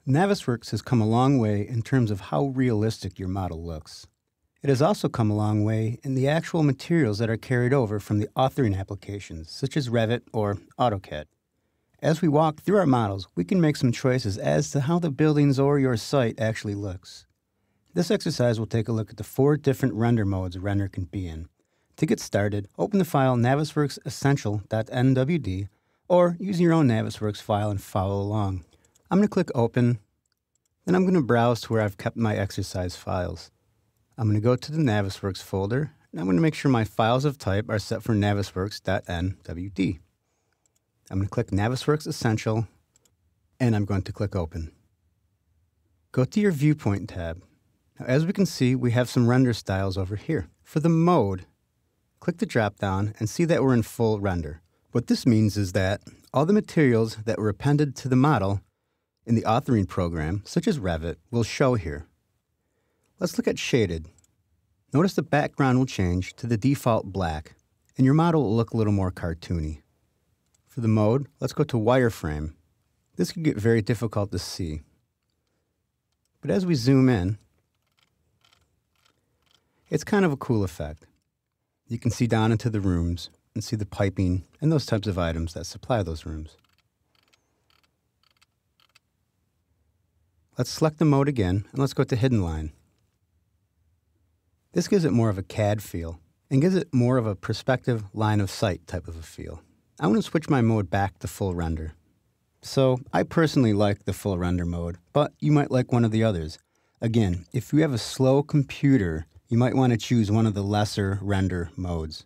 Navisworks has come a long way in terms of how realistic your model looks. It has also come a long way in the actual materials that are carried over from the authoring applications, such as Revit or AutoCAD. As we walk through our models, we can make some choices as to how the buildings or your site actually looks. This exercise will take a look at the 4 different render modes a render can be in. To get started, open the file navisworks essential.nwd or use your own Navisworks file and follow along. I'm going to click Open, then I'm going to browse to where I've kept my exercise files. I'm going to go to the Navisworks folder, and I'm going to make sure my files of type are set for navisworks.nwd. I'm going to click Navisworks Essential, and I'm going to click Open. Go to your Viewpoint tab. Now, as we can see, we have some render styles over here. For the mode, click the drop-down and see that we're in full render. What this means is that all the materials that were appended to the model in the authoring program, such as Revit, will show here. Let's look at shaded. Notice the background will change to the default black, and your model will look a little more cartoony. For the mode, let's go to wireframe. This can get very difficult to see. But as we zoom in, it's kind of a cool effect. You can see down into the rooms and see the piping and those types of items that supply those rooms. Let's select the mode again, and let's go to Hidden Line. This gives it more of a CAD feel, and gives it more of a perspective line of sight type of a feel. I want to switch my mode back to full render. So I personally like the full render mode, but you might like one of the others. Again, if you have a slow computer, you might want to choose one of the lesser render modes.